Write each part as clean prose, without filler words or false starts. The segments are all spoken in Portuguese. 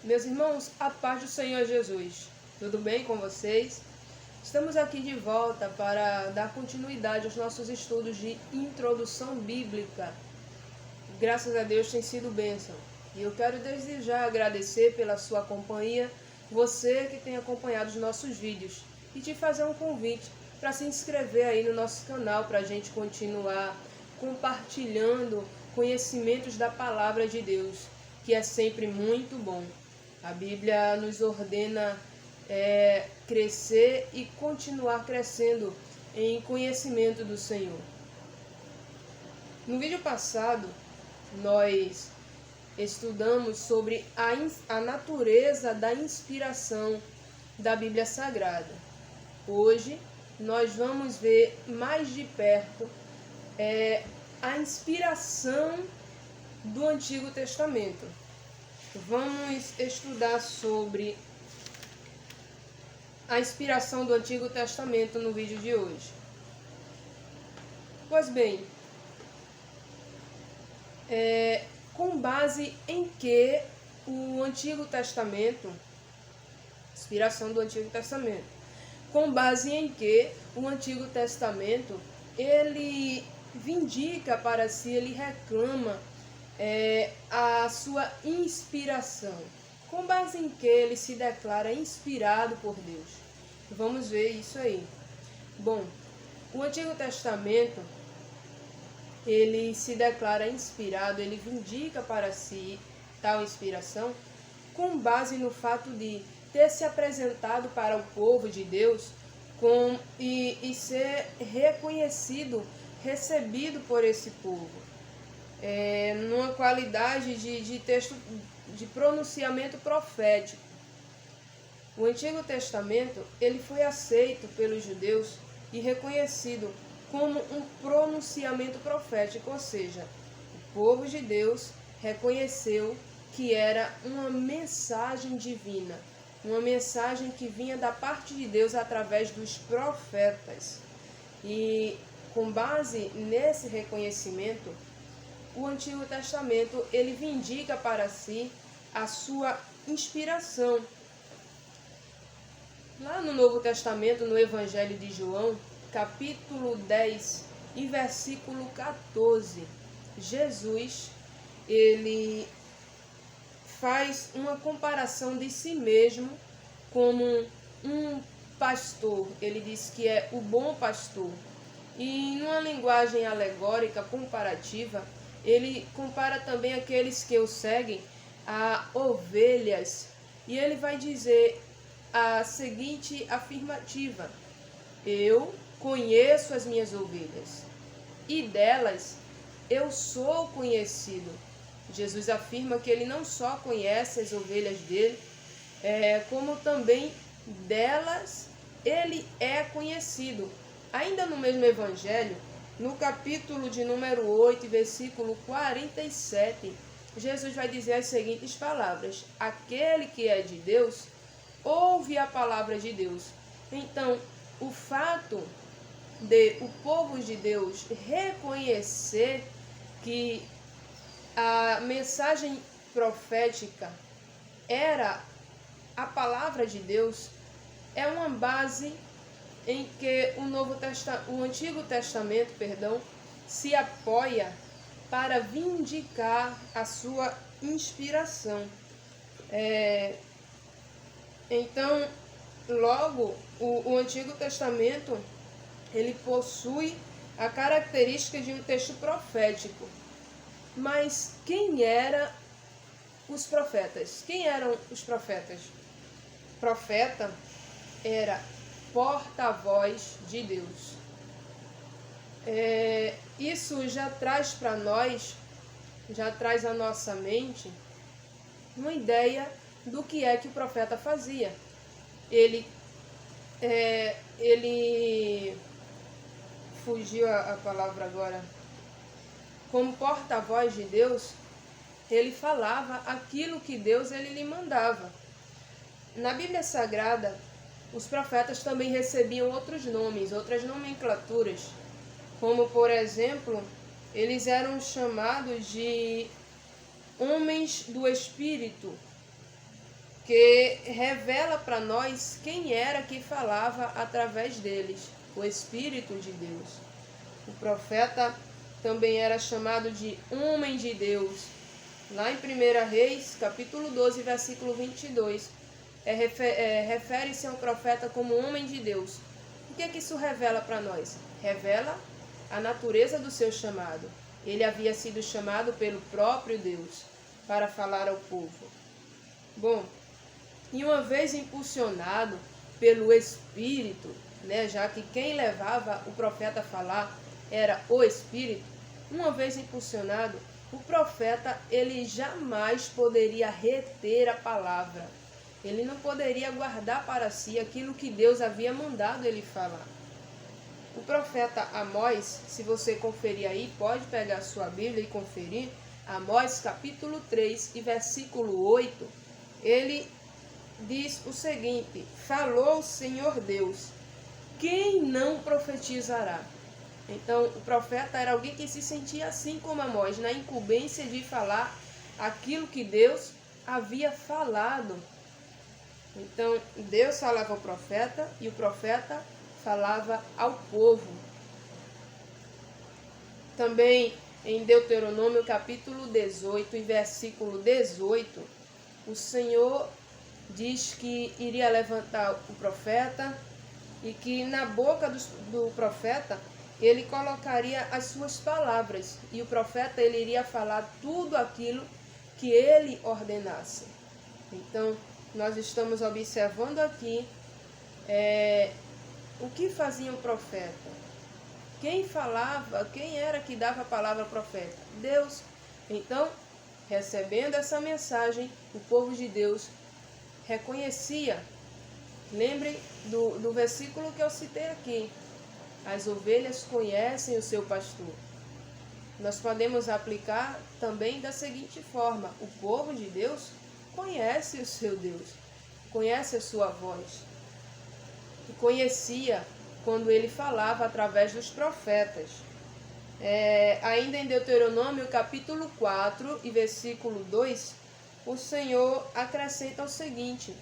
Meus irmãos, a paz do Senhor Jesus. Tudo bem com vocês? Estamos aqui de volta para dar continuidade aos nossos estudos de introdução bíblica. Graças a Deus tem sido bênção. E eu quero desde já agradecer pela sua companhia, você que tem acompanhado os nossos vídeos, e te fazer um convite para se inscrever aí no nosso canal para a gente continuar compartilhando conhecimentos da palavra de Deus, que é sempre muito bom. A Bíblia nos ordena crescer e continuar crescendo em conhecimento do Senhor. No vídeo passado, nós estudamos sobre a natureza da inspiração da Bíblia Sagrada. Hoje, nós vamos ver mais de perto a inspiração do Antigo Testamento. Vamos estudar sobre a inspiração do Antigo Testamento no vídeo de hoje. Pois bem, com base em que o Antigo Testamento, inspiração do Antigo Testamento, com base em que o Antigo Testamento, ele vindica para si, ele reclama a sua inspiração, com base em que ele se declara inspirado por Deus. Vamos ver isso aí. Bom, o Antigo Testamento, ele se declara inspirado, ele vindica para si tal inspiração, com base no fato de ter se apresentado para o povo de Deus e ser reconhecido, recebido por esse povo, numa qualidade de texto de pronunciamento profético. O Antigo Testamento, ele foi aceito pelos judeus e reconhecido como um pronunciamento profético, ou seja, o povo de Deus reconheceu que era uma mensagem divina, uma mensagem que vinha da parte de Deus através dos profetas. E com base nesse reconhecimento, o Antigo Testamento, ele vindica para si a sua inspiração. Lá no Novo Testamento, no Evangelho de João, capítulo 10 e versículo 14, Jesus, ele faz uma comparação de si mesmo como um pastor. Ele diz que é o bom pastor. E numa linguagem alegórica, comparativa, ele compara também aqueles que o seguem a ovelhas. E ele vai dizer a seguinte afirmativa: eu conheço as minhas ovelhas, e delas eu sou conhecido. Jesus afirma que ele não só conhece as ovelhas dele, como também delas ele é conhecido. Ainda no mesmo evangelho, no capítulo de número 8, versículo 47, Jesus vai dizer as seguintes palavras: aquele que é de Deus, ouve a palavra de Deus. Então, o fato de o povo de Deus reconhecer que a mensagem profética era a palavra de Deus é uma base em que o Antigo Testamento, se apoia para vindicar a sua inspiração. Então, logo, o Antigo Testamento, ele possui a característica de um texto profético. Mas quem eram os profetas? Quem eram os profetas? Profeta era porta-voz de Deus. Isso já traz para nós, já traz à nossa mente uma ideia do que é que o profeta fazia. Ele fugiu a palavra agora. Como porta-voz de Deus, ele falava aquilo que Deus ele lhe mandava. Na Bíblia Sagrada, os profetas também recebiam outros nomes, outras nomenclaturas, como, por exemplo, eles eram chamados de homens do Espírito, porque revela para nós quem era que falava através deles, o Espírito de Deus. O profeta também era chamado de homem de Deus. Lá em 1 Reis, capítulo 12, versículo 22, refere-se ao profeta como homem de Deus. O que isso revela para nós? Revela a natureza do seu chamado. Ele havia sido chamado pelo próprio Deus para falar ao povo. Bom, e uma vez impulsionado pelo Espírito, já que quem levava o profeta a falar era o Espírito, uma vez impulsionado, o profeta ele jamais poderia reter a palavra. Ele não poderia guardar para si aquilo que Deus havia mandado ele falar. O profeta Amós, se você conferir aí, pode pegar a sua Bíblia e conferir, Amós capítulo 3 e versículo 8, ele diz o seguinte: falou o Senhor Deus, quem não profetizará? Então, o profeta era alguém que se sentia assim como Amós, na incumbência de falar aquilo que Deus havia falado. Então, Deus falava ao profeta e o profeta falava ao povo. Também em Deuteronômio capítulo 18 e versículo 18, o Senhor diz que iria levantar o profeta e que na boca do profeta ele colocaria as suas palavras e o profeta ele iria falar tudo aquilo que ele ordenasse. Então, nós estamos observando aqui o que fazia o profeta. Quem falava, quem era que dava a palavra ao profeta? Deus. Então, recebendo essa mensagem, o povo de Deus reconhecia. Lembre do versículo que eu citei aqui. As ovelhas conhecem o seu pastor. Nós podemos aplicar também da seguinte forma: o povo de Deus conhece o seu Deus, conhece a sua voz. E conhecia quando ele falava através dos profetas. Ainda em Deuteronômio capítulo 4 e versículo 2, o Senhor acrescenta o seguinte: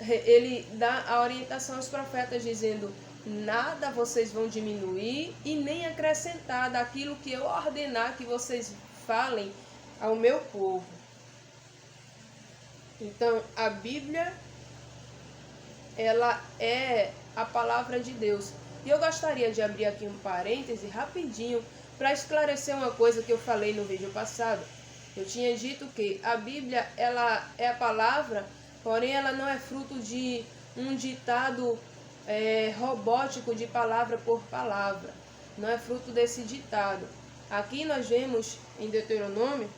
ele dá a orientação aos profetas dizendo: nada vocês vão diminuir e nem acrescentar daquilo que eu ordenar que vocês falem ao meu povo. Então, a Bíblia, ela é a palavra de Deus. E eu gostaria de abrir aqui um parêntese rapidinho para esclarecer uma coisa que eu falei no vídeo passado. Eu tinha dito que a Bíblia, ela é a palavra, porém ela não é fruto de um ditado robótico de palavra por palavra. Não é fruto desse ditado. Aqui nós vemos em Deuteronômio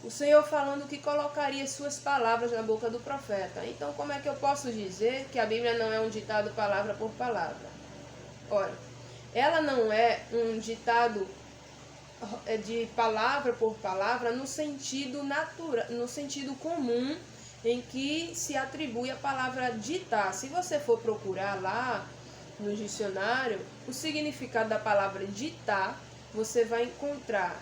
o Senhor falando que colocaria suas palavras na boca do profeta. Então, como é que eu posso dizer que a Bíblia não é um ditado palavra por palavra? Ora, ela não é um ditado de palavra por palavra no sentido natural, no sentido comum em que se atribui a palavra ditar. Se você for procurar lá no dicionário o significado da palavra ditar, você vai encontrar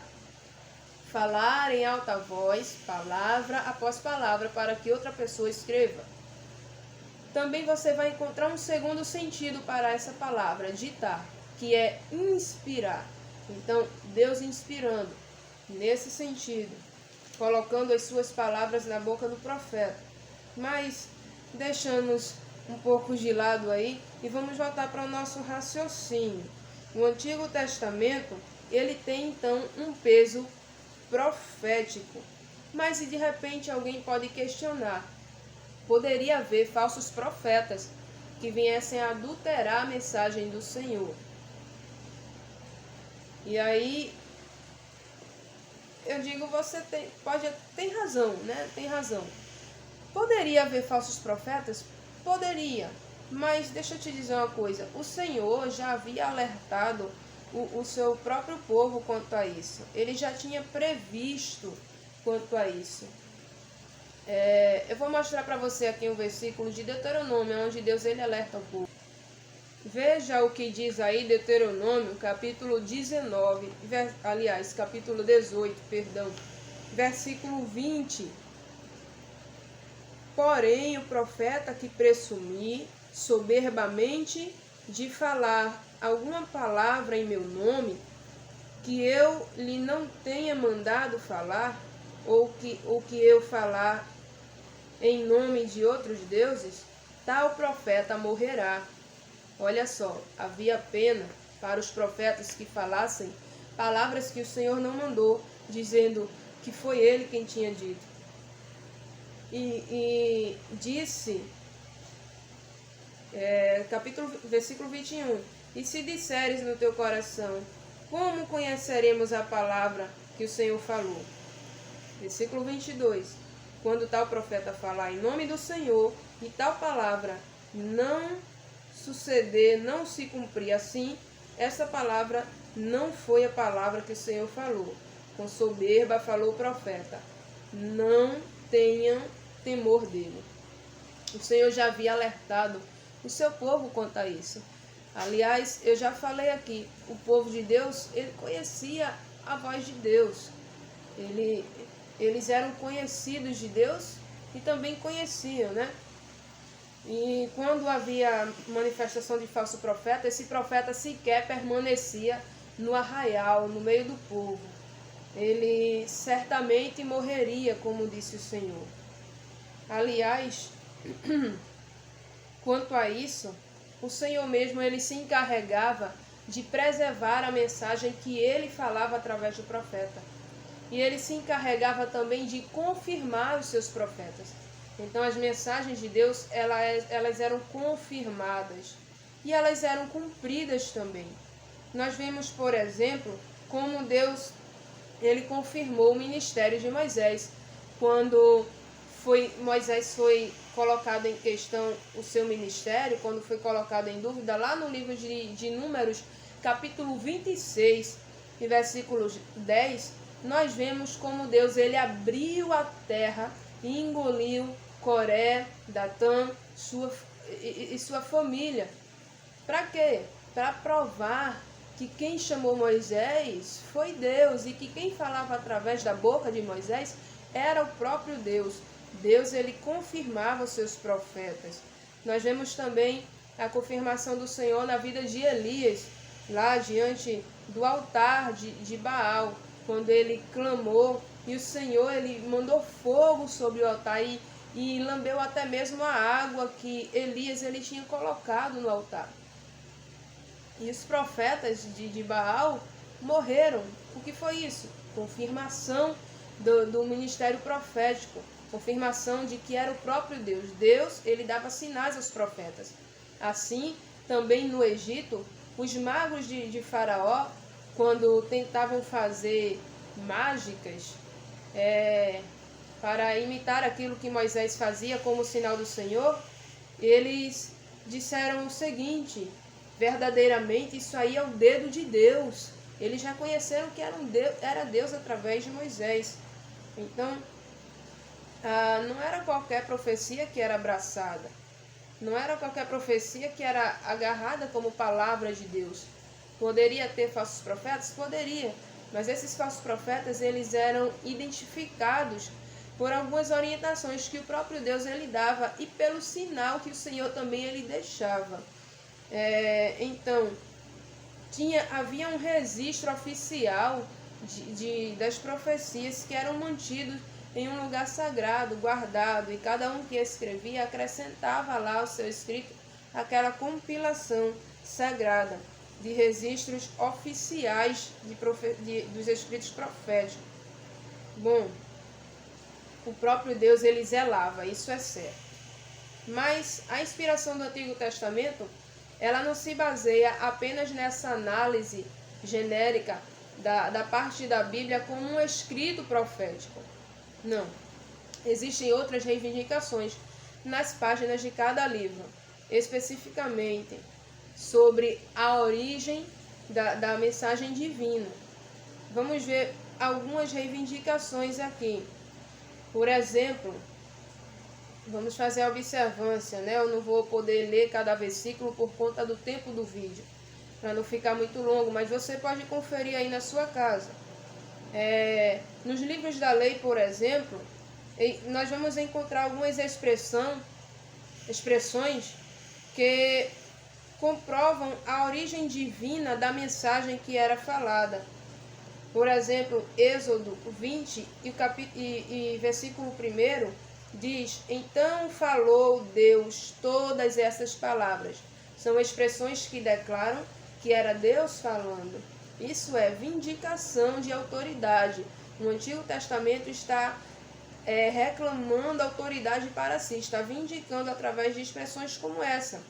falar em alta voz, palavra após palavra, para que outra pessoa escreva. Também você vai encontrar um segundo sentido para essa palavra, ditar, que é inspirar. Então, Deus inspirando, nesse sentido, colocando as suas palavras na boca do profeta. Mas, deixamos um pouco de lado aí e vamos voltar para o nosso raciocínio. O Antigo Testamento, ele tem então um peso profético. Mas se de repente alguém pode questionar, poderia haver falsos profetas que viessem a adulterar a mensagem do Senhor. E aí, eu digo, você tem razão, né? Tem razão. Poderia haver falsos profetas? Poderia. Mas deixa eu te dizer uma coisa, o Senhor já havia alertado o seu próprio povo quanto a isso. Ele já tinha previsto quanto a isso. Eu vou mostrar para você aqui um versículo de Deuteronômio, onde Deus ele alerta o povo. Veja o que diz aí Deuteronômio, capítulo 19, capítulo 18, versículo 20. porém, o profeta que presumir soberbamente de falar alguma palavra em meu nome, que eu lhe não tenha mandado falar, ou que eu falar em nome de outros deuses, tal profeta morrerá. Olha só, havia pena para os profetas que falassem palavras que o Senhor não mandou, dizendo que foi ele quem tinha dito. E disse, versículo 21, e se disseres no teu coração, como conheceremos a palavra que o Senhor falou? Versículo 22, quando tal profeta falar em nome do Senhor, e tal palavra não suceder, não se cumprir assim, essa palavra não foi a palavra que o Senhor falou. Com soberba falou o profeta. Não tenham temor dele. O Senhor já havia alertado o seu povo quanto a isso. Aliás, eu já falei aqui, o povo de Deus, ele conhecia a voz de Deus. Eles eram conhecidos de Deus e também conheciam, né? E quando havia manifestação de falso profeta, esse profeta sequer permanecia no arraial, no meio do povo. Ele certamente morreria, como disse o Senhor. Aliás, quanto a isso, o Senhor mesmo ele se encarregava de preservar a mensagem que ele falava através do profeta. E ele se encarregava também de confirmar os seus profetas. Então as mensagens de Deus, elas eram confirmadas e elas eram cumpridas também. Nós vemos, por exemplo, como Deus ele confirmou o ministério de Moisés. Quando Moisés foi colocado em questão o seu ministério, quando foi colocado em dúvida, lá no livro de Números, capítulo 26, e versículos 10, nós vemos como Deus ele abriu a terra e engoliu Coré, Datã e sua família. Para quê? Para provar que quem chamou Moisés foi Deus e que quem falava através da boca de Moisés era o próprio Deus. Deus ele confirmava os seus profetas. Nós vemos também a confirmação do Senhor na vida de Elias, lá diante do altar de Baal, quando ele clamou e o Senhor ele mandou fogo sobre o altar e lambeu até mesmo a água que Elias ele tinha colocado no altar. E os profetas de Baal morreram. O que foi isso? Confirmação do ministério profético. Confirmação de que era o próprio Deus. Deus, ele dava sinais aos profetas. Assim, também no Egito, os magos de Faraó, quando tentavam fazer mágicas para imitar aquilo que Moisés fazia como sinal do Senhor, eles disseram o seguinte: verdadeiramente isso aí é o dedo de Deus. Eles reconheceram que era Deus através de Moisés. Então, não era qualquer profecia que era abraçada. Não era qualquer profecia que era agarrada como palavra de Deus. Poderia ter falsos profetas? Poderia. Mas esses falsos profetas, eles eram identificados por algumas orientações que o próprio Deus ele dava e pelo sinal que o Senhor também ele deixava. Então, havia um registro oficial das profecias que eram mantidos em um lugar sagrado, guardado, e cada um que escrevia acrescentava lá ao seu escrito aquela compilação sagrada de registros oficiais dos escritos proféticos. Bom, o próprio Deus ele zelava, isso é certo. Mas a inspiração do Antigo Testamento, ela não se baseia apenas nessa análise genérica da parte da Bíblia como um escrito profético. Não. Existem outras reivindicações nas páginas de cada livro, especificamente sobre a origem da mensagem divina. Vamos ver algumas reivindicações aqui. Por exemplo, vamos fazer a observância, né? Eu não vou poder ler cada versículo por conta do tempo do vídeo, para não ficar muito longo, mas você pode conferir aí na sua casa. Nos livros da lei, por exemplo, nós vamos encontrar algumas expressões que comprovam a origem divina da mensagem que era falada. Por exemplo, Êxodo 20 e versículo 1 diz: então falou Deus todas essas palavras. São expressões que declaram que era Deus falando. Isso é vindicação de autoridade. O Antigo Testamento está reclamando autoridade para si, está vindicando através de expressões como essa.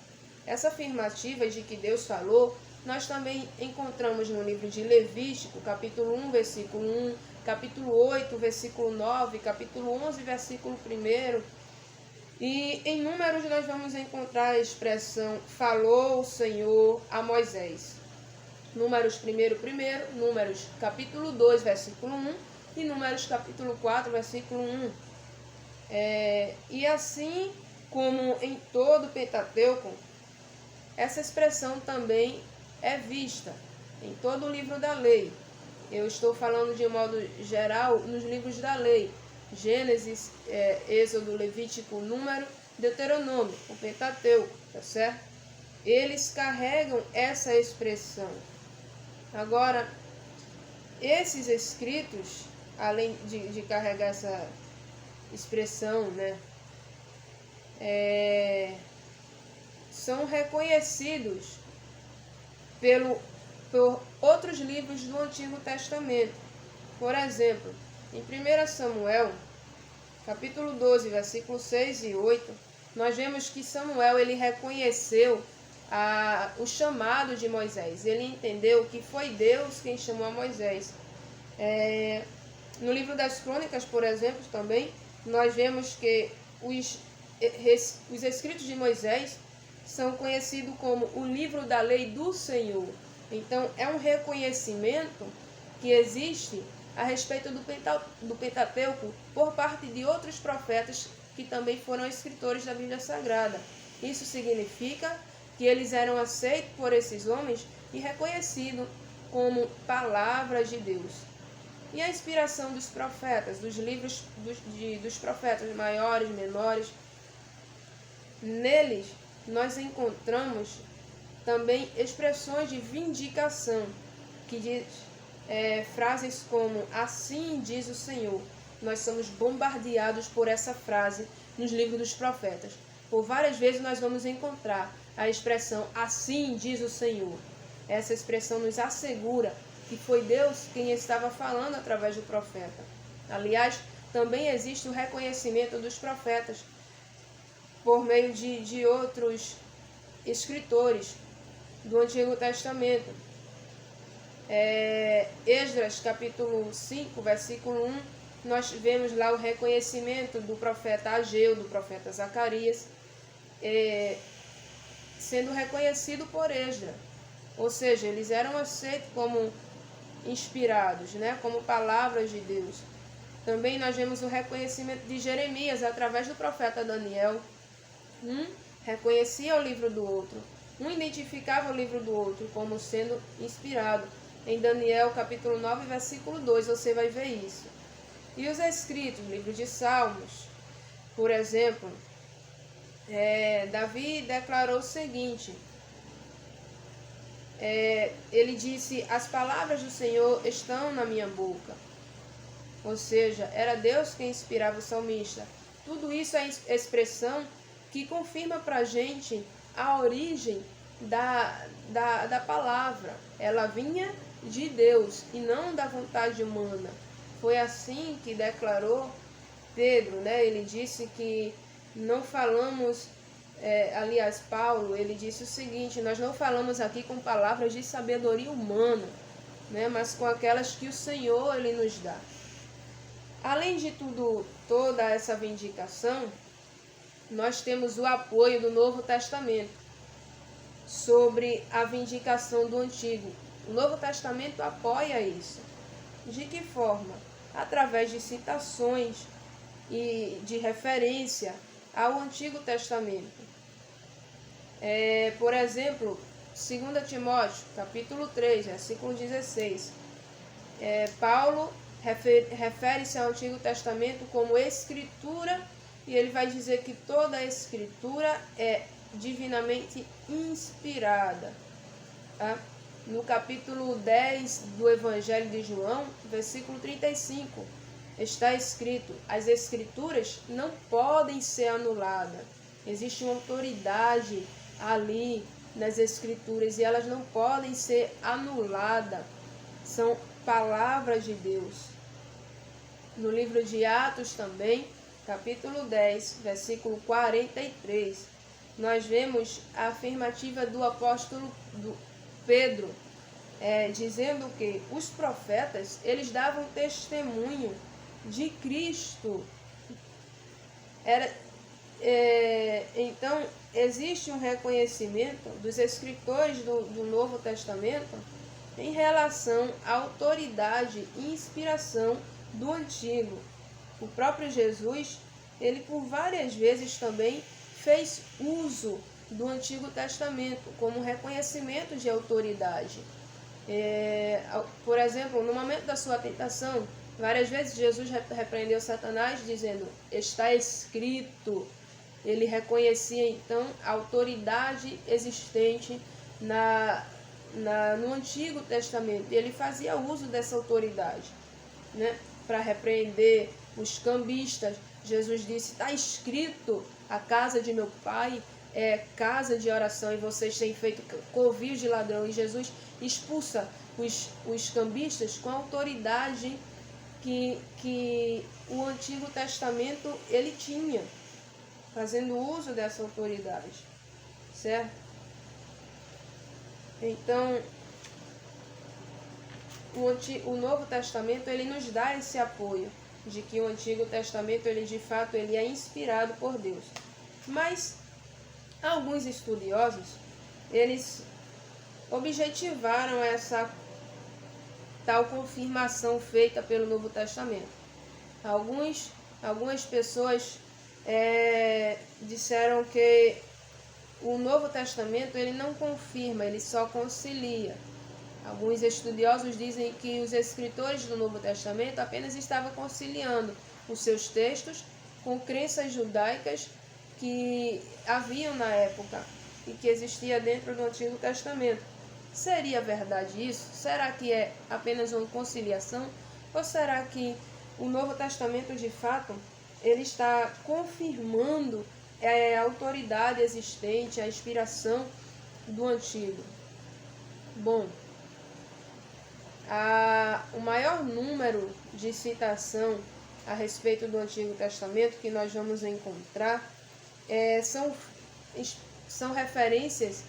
Essa afirmativa de que Deus falou, nós também encontramos no livro de Levítico, capítulo 1, versículo 1, capítulo 8, versículo 9, capítulo 11, versículo 1. E em Números nós vamos encontrar a expressão falou o Senhor a Moisés. Números 1, Números capítulo 2, versículo 1 e Números capítulo 4, versículo 1. E assim como em todo o Pentateuco, essa expressão também é vista em todo o livro da lei. Eu estou falando de um modo geral nos livros da lei. Gênesis, Êxodo, Levítico, Número, Deuteronômio, o Pentateuco, tá certo? Eles carregam essa expressão. Agora, esses escritos, além de carregar essa expressão, né, são reconhecidos por outros livros do Antigo Testamento. Por exemplo, em 1 Samuel, capítulo 12, versículos 6 e 8, nós vemos que Samuel ele reconheceu o chamado de Moisés. Ele entendeu que foi Deus quem chamou a Moisés. No livro das Crônicas, por exemplo, também, nós vemos que os escritos de Moisés são conhecidos como o livro da lei do Senhor. Então, é um reconhecimento que existe a respeito do Pentateuco por parte de outros profetas que também foram escritores da Bíblia Sagrada. Isso significa que eles eram aceitos por esses homens e reconhecidos como palavras de Deus. E a inspiração dos profetas, dos livros dos profetas maiores, menores, neles nós encontramos também expressões de vindicação, que diz frases como assim diz o Senhor. Nós somos bombardeados por essa frase nos livros dos profetas. Por várias vezes nós vamos encontrar a expressão assim diz o Senhor. Essa expressão nos assegura que foi Deus quem estava falando através do profeta. Aliás, também existe o reconhecimento dos profetas por meio de outros escritores do Antigo Testamento. Esdras, capítulo 5, versículo 1, nós vemos lá o reconhecimento do profeta Ageu, do profeta Zacarias, sendo reconhecido por Esdras. Ou seja, eles eram aceitos como inspirados, né, como palavras de Deus. Também nós vemos o reconhecimento de Jeremias através do profeta Daniel. Um reconhecia o livro do outro. Um identificava o livro do outro como sendo inspirado. Em Daniel, capítulo 9, versículo 2, você vai ver isso. E os escritos, livro de Salmos, por exemplo, Davi declarou o seguinte, ele disse, as palavras do Senhor estão na minha boca. Ou seja, era Deus quem inspirava o salmista. Tudo isso é expressão que confirma para a gente a origem da palavra. Ela vinha de Deus e não da vontade humana. Foi assim que declarou Pedro, né? Ele disse que não falamos, aliás, Paulo, ele disse o seguinte, nós não falamos aqui com palavras de sabedoria humana, né? Mas com aquelas que o Senhor ele nos dá. Além de toda essa vindicação, nós temos o apoio do Novo Testamento sobre a vindicação do Antigo. O Novo Testamento apoia isso. De que forma? Através de citações e de referência ao Antigo Testamento. Por exemplo, 2 Timóteo, capítulo 3, versículo 16. Paulo refere-se ao Antigo Testamento como Escritura, e ele vai dizer que toda a Escritura é divinamente inspirada. Tá? No capítulo 10 do Evangelho de João, versículo 35, está escrito: as Escrituras não podem ser anuladas. Existe uma autoridade ali nas Escrituras e elas não podem ser anuladas. São palavras de Deus. No livro de Atos também, capítulo 10, versículo 43, nós vemos a afirmativa do apóstolo Pedro, dizendo que os profetas, eles davam testemunho de Cristo. Então, existe um reconhecimento dos escritores do Novo Testamento em relação à autoridade e inspiração do Antigo. O próprio Jesus, ele por várias vezes também fez uso do Antigo Testamento como reconhecimento de autoridade. Por exemplo, no momento da sua tentação, várias vezes Jesus repreendeu Satanás dizendo: está escrito. Ele reconhecia então a autoridade existente no Antigo Testamento. E ele fazia uso dessa autoridade, né, para repreender os cambistas. Jesus disse: está escrito, a casa de meu pai é casa de oração e vocês têm feito covil de ladrão. E Jesus expulsa os cambistas com a autoridade que o Antigo Testamento ele tinha, fazendo uso dessa autoridade, certo? Então, o Novo Testamento ele nos dá esse apoio de que o Antigo Testamento ele de fato ele é inspirado por Deus. Mas alguns estudiosos eles objetivaram essa tal confirmação feita pelo Novo Testamento. Algumas pessoas disseram que o Novo Testamento ele não confirma, ele só concilia. Alguns estudiosos dizem que os escritores do Novo Testamento apenas estavam conciliando os seus textos com crenças judaicas que haviam na época e que existia dentro do Antigo Testamento. Seria verdade isso? Será que é apenas uma conciliação? Ou será que o Novo Testamento, de fato, ele está confirmando a autoridade existente, a inspiração do Antigo? Bom, o maior número de citação a respeito do Antigo Testamento que nós vamos encontrar são referências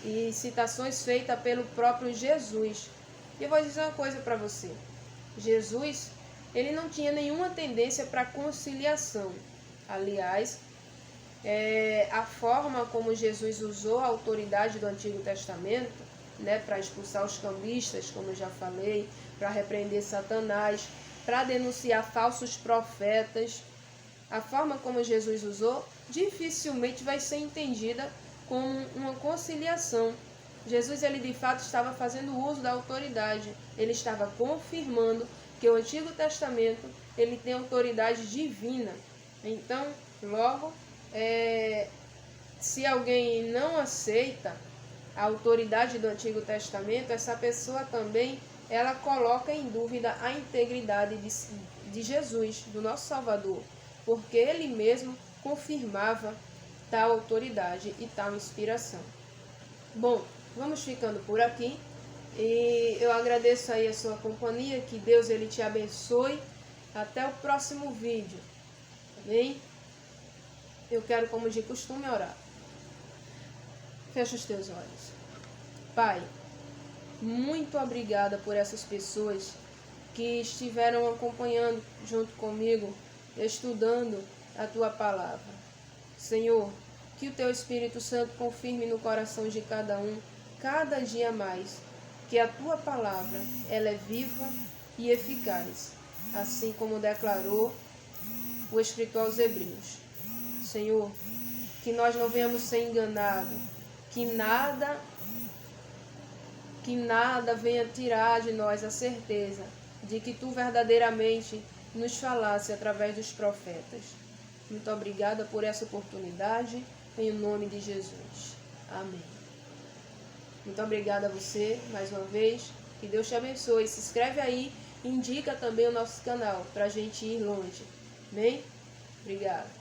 e citações feitas pelo próprio Jesus. E eu vou dizer uma coisa para você. Jesus, ele não tinha nenhuma tendência para conciliação. Aliás, a forma como Jesus usou a autoridade do Antigo Testamento, né, para expulsar os cambistas, como eu já falei, para repreender Satanás, para denunciar falsos profetas, a forma como Jesus usou dificilmente vai ser entendida como uma conciliação. Jesus, ele de fato estava fazendo uso da autoridade, ele estava confirmando que o Antigo Testamento ele tem autoridade divina. Então, logo, se alguém não aceita a autoridade do Antigo Testamento, essa pessoa também ela coloca em dúvida a integridade de Jesus, do nosso Salvador, porque ele mesmo confirmava tal autoridade e tal inspiração. Bom, vamos ficando por aqui e eu agradeço aí a sua companhia, que Deus ele te abençoe. Até o próximo vídeo, amém? Eu quero, como de costume, orar. Fecha os teus olhos. Pai, muito obrigada por essas pessoas que estiveram acompanhando junto comigo, estudando a Tua Palavra. Senhor, que o Teu Espírito Santo confirme no coração de cada um, cada dia mais, que a Tua Palavra ela é viva e eficaz, assim como declarou o escritor aos Hebreus. Senhor, que nós não venhamos ser enganados, que nada venha tirar de nós a certeza de que tu verdadeiramente nos falasse através dos profetas. Muito obrigada por essa oportunidade, em nome de Jesus. Amém. Muito obrigada a você, mais uma vez. Que Deus te abençoe. Se inscreve aí e indica também o nosso canal, para a gente ir longe. Amém? Obrigada.